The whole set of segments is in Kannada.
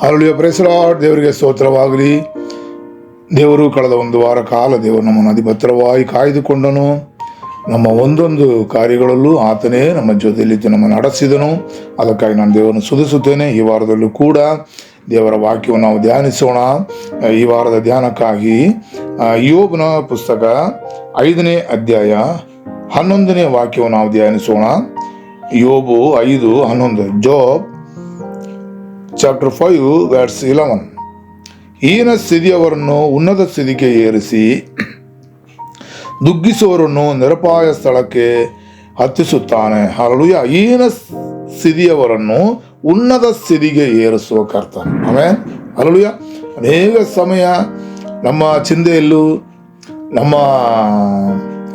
Hallelujah, praise the lord. ದೇವರಿಗೆ ಸ್ತೋತ್ರವಾಗಲಿ. ದೇವರು ಕಳೆದ ಒಂದು ವಾರ ಕಾಲ ದೇವರು ನಮ್ಮನ್ನು ಅಧಿಭದ್ರವಾಗಿ ಕಾಯ್ದುಕೊಂಡನು. ನಮ್ಮ ಒಂದೊಂದು ಕಾರ್ಯಗಳಲ್ಲೂ ಆತನೇ ನಮ್ಮ ಜೊತೆಯಲ್ಲಿದ್ದು ನಮ್ಮನ್ನು ನಡೆಸಿದನು. ಅದಕ್ಕಾಗಿ ನಾನು ದೇವರನ್ನು ಸ್ತುತಿಸುತ್ತೇನೆ. ಈ ವಾರದಲ್ಲೂ ಕೂಡ ದೇವರ ವಾಕ್ಯವನ್ನು ನಾವು ಧ್ಯಾನಿಸೋಣ. ಈ ವಾರದ ಧ್ಯಾನಕ್ಕಾಗಿ ಯೋಬನ ಪುಸ್ತಕ 5ನೇ ಅಧ್ಯಾಯ 11ನೇ ವಾಕ್ಯವನ್ನು ನಾವು ಧ್ಯಾನಿಸೋಣ. ಯೋಬು 5:11. Job chapter 5 verse 11. ಹೀನ ಸ್ಥಿತಿಯವರನ್ನು ಉನ್ನತ ಸ್ಥಿತಿಗೆ ಏರಿಸಿ ದುಗ್ಗಿಸುವವರನ್ನು ನಿರಪಾಯ ಸ್ಥಳಕ್ಕೆ ಹತ್ತಿಸುತ್ತಾನೆ. ಹಲ್ಲೆಲೂಯಾ. ಹೀನ ಸ್ಥಿತಿಯವರನ್ನು ಉನ್ನತ ಸ್ಥಿತಿಗೆ ಏರಿಸುವ ಕರ್ತನು. ಆಮೆನ್. ಹಲ್ಲೆಲೂಯಾ. ಅನೇಕ ಸಮಯ ನಮ್ಮ ಚಿಂತೆಯಲ್ಲೂ ನಮ್ಮ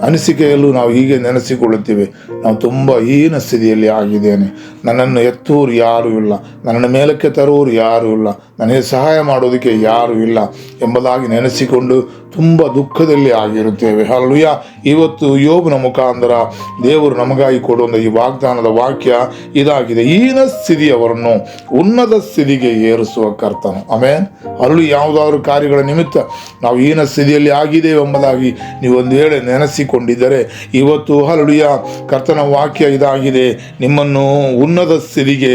ಅನಿಸಿಕೆಯಲ್ಲೂ ನಾವು ಹೀಗೆ ನೆನೆಸಿಕೊಳ್ಳುತ್ತೇವೆ, ನಾವು ತುಂಬ ಹೀನ ಸ್ಥಿತಿಯಲ್ಲಿ ಆಗಿದ್ದೇನೆ, ನನ್ನನ್ನು ಎತ್ತುವರು ಯಾರೂ ಇಲ್ಲ, ನನ್ನನ್ನು ಮೇಲಕ್ಕೆ ತರುವವರು ಯಾರೂ ಇಲ್ಲ, ನನಗೆ ಸಹಾಯ ಮಾಡೋದಕ್ಕೆ ಯಾರೂ ಇಲ್ಲ ಎಂಬುದಾಗಿ ನೆನೆಸಿಕೊಂಡು ತುಂಬ ದುಃಖದಲ್ಲಿ ಆಗಿರುತ್ತೇವೆ. ಹಲ್ಲೆಲೂಯಾ. ಇವತ್ತು ಯೋಬನ ಮುಖಾಂತರ ದೇವರು ನಮಗಾಗಿ ಕೊಡುವ ಈ ವಾಗ್ದಾನದ ವಾಕ್ಯ ಇದಾಗಿದೆ: ಹೀನ ಸ್ಥಿತಿಯವರನ್ನು ಉನ್ನತ ಸ್ಥಿತಿಗೆ ಏರಿಸುವ ಕರ್ತನು. ಆಮೆನ್. ಹಲ್ಲೆಲೂಯಾ. ಯಾವುದಾದ್ರೂ ಕಾರ್ಯಗಳ ನಿಮಿತ್ತ ನಾವು ಹೀನ ಸ್ಥಿತಿಯಲ್ಲಿ ಆಗಿದ್ದೇವೆ ಎಂಬುದಾಗಿ ನೀವು ಒಂದು ವೇಳೆ ನೆನೆಸಿಕೊಂಡಿದ್ದರೆ, ಇವತ್ತು ಹಲ್ಲೆಲೂಯಾ ಕರ್ತನ ವಾಕ್ಯ ಇದಾಗಿದೆ: ನಿಮ್ಮನ್ನು ಉನ್ನತ ಸ್ಥಿತಿಗೆ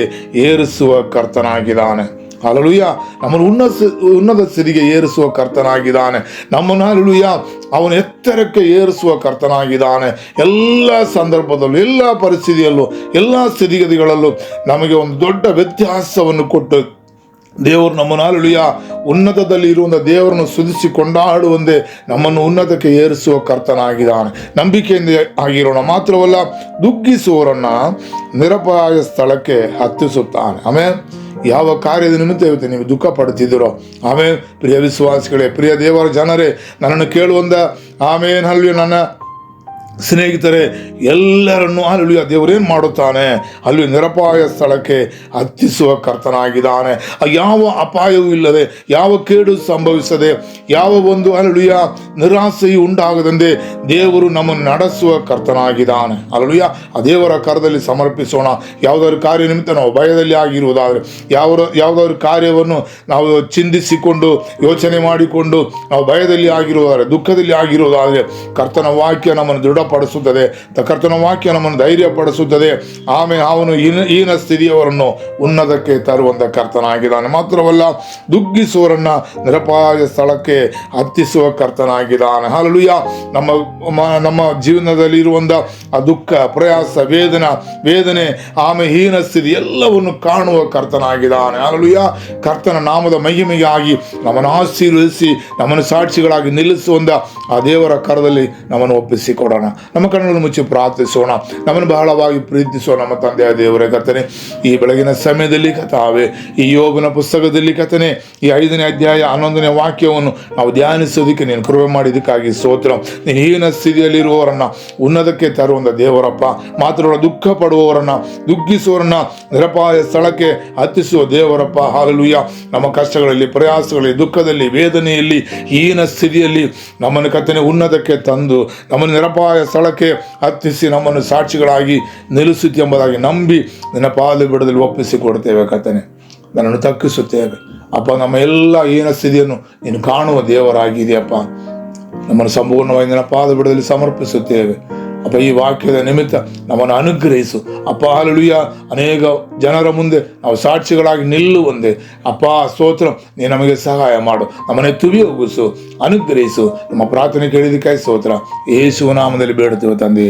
ಏರಿಸುವ ಕರ್ತನಾಗಿದ್ದಾನೆ. ಹಲ್ಲೆಲೂಯಾ. ನಮ್ಮನ್ನು ಉನ್ನತ ಸ್ಥಿತಿಗೆ ಏರಿಸುವ ಕರ್ತನಾಗಿದ್ದಾನೆ. ನಮ್ಮನ್ನು ಹಲ್ಲೆಲೂಯಾ ಅವನು ಎತ್ತರಕ್ಕೆ ಏರಿಸುವ ಕರ್ತನಾಗಿದ್ದಾನೆ. ಎಲ್ಲ ಸಂದರ್ಭದಲ್ಲೂ, ಎಲ್ಲ ಪರಿಸ್ಥಿತಿಯಲ್ಲೂ, ಎಲ್ಲ ಸ್ಥಿತಿಗತಿಗಳಲ್ಲೂ ನಮಗೆ ಒಂದು ದೊಡ್ಡ ವ್ಯತ್ಯಾಸವನ್ನು ಕೊಟ್ಟು ದೇವರು ನಮ್ಮನ್ನು ಹಲ್ಲೆಲೂಯಾ ಉನ್ನತದಲ್ಲಿ ಇರುವಂಥ ದೇವರನ್ನು ಸ್ತುತಿಸಿ ಕೊಂಡಾಡುವಂತೆ ನಮ್ಮನ್ನು ಉನ್ನತಕ್ಕೆ ಏರಿಸುವ ಕರ್ತನಾಗಿದ್ದಾನೆ. ನಂಬಿಕೆಯಿಂದ ಆಗಿರೋಣ. ಮಾತ್ರವಲ್ಲ, ದುಗ್ಗಿಸುವವರನ್ನು ನಿರಪಾಯ ಸ್ಥಳಕ್ಕೆ ಹತ್ತಿಸುತ್ತಾನೆ. ಆಮೇಲೆ ಯಾವ ಕಾರ್ಯದ ನಿಮಿತ್ತ ಇವತ್ತು ನೀವು ದುಃಖ ಪಡ್ತಿದ್ದೀರೋ, ಆಮೇಲೆ ಪ್ರಿಯ ವಿಶ್ವಾಸಿಗಳೇ, ಪ್ರಿಯ ದೇವರ ಜನರೇ, ನನ್ನನ್ನು ಕೇಳುವಂಥ ಆಮೇಲೆ ಹಲ್ಲೆಲೂಯಾ ನನ್ನ ಸ್ನೇಹಿತರೆ ಎಲ್ಲರನ್ನೂ ಹಲ್ಲೆಲೂಯಾ ದೇವರೇನು ಮಾಡುತ್ತಾನೆ? ಅಲ್ಲಿ ನಿರಪಾಯ ಸ್ಥಳಕ್ಕೆ ಹತ್ತಿಸುವ ಕರ್ತನಾಗಿದ್ದಾನೆ. ಯಾವ ಅಪಾಯವೂ ಇಲ್ಲದೆ, ಯಾವ ಕೇಡು ಸಂಭವಿಸದೆ, ಯಾವ ಒಂದು ಹಲ್ಲೆಲೂಯಾ ನಿರಾಸೆಯು ಉಂಟಾಗದಂತೆ ದೇವರು ನಮ್ಮನ್ನು ನಡೆಸುವ ಕರ್ತನಾಗಿದ್ದಾನೆ. ಹಲ್ಲೆಲೂಯಾ. ಆ ದೇವರ ಕರದಲ್ಲಿ ಸಮರ್ಪಿಸೋಣ. ಯಾವುದಾದ್ರು ಕಾರ್ಯ ನಿಮಿತ್ತ ನಾವು ಭಯದಲ್ಲಿ ಆಗಿರುವುದಾದರೆ, ಯಾವುದಾದ್ರು ಕಾರ್ಯವನ್ನು ನಾವು ಚಿಂತಿಸಿಕೊಂಡು ಯೋಚನೆ ಮಾಡಿಕೊಂಡು ನಾವು ಭಯದಲ್ಲಿ ಆಗಿರುವುದಾದರೆ, ದುಃಖದಲ್ಲಿ ಆಗಿರುವುದಾದರೆ, ಕರ್ತನ ವಾಕ್ಯ ನಮ್ಮನ್ನು ದೃಢಪಡಿಸುತ್ತದೆ. ಕರ್ತನ ವಾಕ್ಯ ನಮ್ಮನ್ನು ಧೈರ್ಯಪಡಿಸುತ್ತದೆ. ಆಮೇಲೆ ಅವನು ಹೀನ ಸ್ಥಿತಿಯವರನ್ನು ಉನ್ನತಕ್ಕೆ ತರುವಂಥ ಕರ್ತನಾಗಿದ್ದಾನೆ. ಮಾತ್ರವಲ್ಲ, ದುಗ್ಗಿಸುವವರನ್ನು ನಿರಪಾಯ ಸ್ಥಳಕ್ಕೆ ಹತ್ತಿಸುವ ಕರ್ತನಾಗಿದ್ದಾನೆ. ಹಲ್ಲೆಲೂಯಾ. ನಮ್ಮ ಜೀವನದಲ್ಲಿ ಇರುವಂಥ ಆ ದುಃಖ, ಪ್ರಯಾಸ, ವೇದನೆ, ಆಮೇಲೆ ಹೀನ ಸ್ಥಿತಿ ಎಲ್ಲವನ್ನು ಕಾಣುವ ಕರ್ತನಾಗಿದ್ದಾನೆ. ಹಲ್ಲೆಲೂಯಾ. ಕರ್ತನ ನಾಮದ ಮಹಿಮೆಗಾಗಿ ನಮ್ಮನ್ನು ಆಶೀರ್ವದಿಸಿ ನಮ್ಮನ್ನು ಸಾಕ್ಷಿಗಳಾಗಿ ನಿಲ್ಲಿಸುವಂಥ ಆ ದೇವರ ಕರದಲ್ಲಿ ನಮ್ಮನ್ನು ಒಪ್ಪಿಸಿಕೊಡೋಣ. ನಮ್ಮ ಕಣ್ಣುಗಳನ್ನು ಮುಚ್ಚಿ ಪ್ರಾರ್ಥಿಸೋಣ. ನಮ್ಮನ್ನು ಬಹಳವಾಗಿ ಪ್ರೀತಿಸೋ ನಮ್ಮ ತಂದೆಯ ದೇವರೇ ಕರ್ತನೆ, ಈ ಬೆಳಗಿನ ಸಮಯದಲ್ಲಿ ಕಥಾವೆ ಈ ಯೋಬನ ಪುಸ್ತಕದಲ್ಲಿ ಕರ್ತನೆ ಈ 5ನೇ ಅಧ್ಯಾಯ 11ನೇ ವಾಕ್ಯವನ್ನು ನಾವು ಧ್ಯಾನಿಸೋದಕ್ಕೆ ನೀನು ಕೃಪೆ ಮಾಡಿದ್ದಕ್ಕಾಗಿ ಸ್ತೋತ್ರ. ನೀನು ಹೀನ ಸ್ಥಿತಿಯಲ್ಲಿರುವವರನ್ನು ಉನ್ನತಕ್ಕೆ ತರುವಂಥ ದೇವರಪ್ಪ. ಮಾತ್ರವಲ್ಲ, ದುಃಖ ಪಡುವವರನ್ನು, ದುಗ್ಗಿಸುವವರನ್ನು ನಿರಪಾಯ ಸ್ಥಳಕ್ಕೆ ಹತ್ತಿಸುವ ದೇವರಪ್ಪ. ಹಲ್ಲೆಲೂಯಾ. ನಮ್ಮ ಕಷ್ಟಗಳಲ್ಲಿ, ಪ್ರಯಾಸಗಳಲ್ಲಿ, ದುಃಖದಲ್ಲಿ, ವೇದನೆಯಲ್ಲಿ, ಹೀನ ಸ್ಥಿತಿಯಲ್ಲಿ ನಮ್ಮನ್ನು ಕರ್ತನೆ ಉನ್ನತಕ್ಕೆ ತಂದು ನಮ್ಮನ್ನು ನಿರಪಾಯ ಸ್ಥಳಕ್ಕೆ ಹತ್ತಿಸಿ ನಮ್ಮನ್ನು ಸಾಕ್ಷಿಗಳಾಗಿ ನಿಲ್ಲಿಸುತ್ತೆ ಎಂಬುದಾಗಿ ನಂಬಿ ನಿನ್ನ ಪಾದ ಬಿಡದಲ್ಲಿ ಒಪ್ಪಿಸಿಕೊಡ್ತೇವೆ ಕರ್ತನೆ. ನನ್ನನ್ನು ತಗ್ಗಿಸುತ್ತೇವೆ ಅಪ್ಪ. ನಮ್ಮ ಎಲ್ಲ ಹೀನ ಸ್ಥಿತಿಯನ್ನು ನೀನು ಕಾಣುವ ದೇವರಾಗಿದೆಯಪ್ಪ. ನಮ್ಮನ್ನು ಸಂಪೂರ್ಣವಾಗಿ ನಿನ್ನ ಪಾದ ಬಿಡದಲ್ಲಿ ಸಮರ್ಪಿಸುತ್ತೇವೆ ಅಪ್ಪ. ಈ ವಾಕ್ಯದ ನಿಮಿತ್ತ ನಮ್ಮನ್ನು ಅನುಗ್ರಹಿಸು ಅಪ್ಪ. ಹಲ್ಲೆಲೂಯಾ. ಅನೇಕ ಜನರ ಮುಂದೆ ನಾವು ಸಾಕ್ಷಿಗಳಾಗಿ ನಿಲ್ಲುವಂತೆ ಅಪ್ಪ ಸ್ತೋತ್ರ. ನೀನು ನಮಗೆ ಸಹಾಯ ಮಾಡು. ನಮ್ಮನ್ನೇ ತುವಿ ಹೋಗಿಸು, ಅನುಗ್ರಹಿಸು. ನಮ್ಮ ಪ್ರಾರ್ಥನೆ ಕೇಳಿದಕ್ಕಾಗಿ ಸ್ತೋತ್ರ. ಯೇಸುವಿನ ನಾಮದಲ್ಲಿ ಬೇಡುತ್ತೇವೆ ತಂದೆ.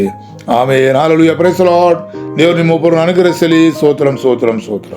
Amen. Hallelujah. Praise the Lord. ದೇವರು ನಿಮ್ಮೊಬ್ಬರನ್ನು ಅನುಗ್ರಹಿಸಲಿ. ಸ್ತೋತ್ರಂ ಸ್ತೋತ್ರಂ ಸ್ತೋತ್ರ.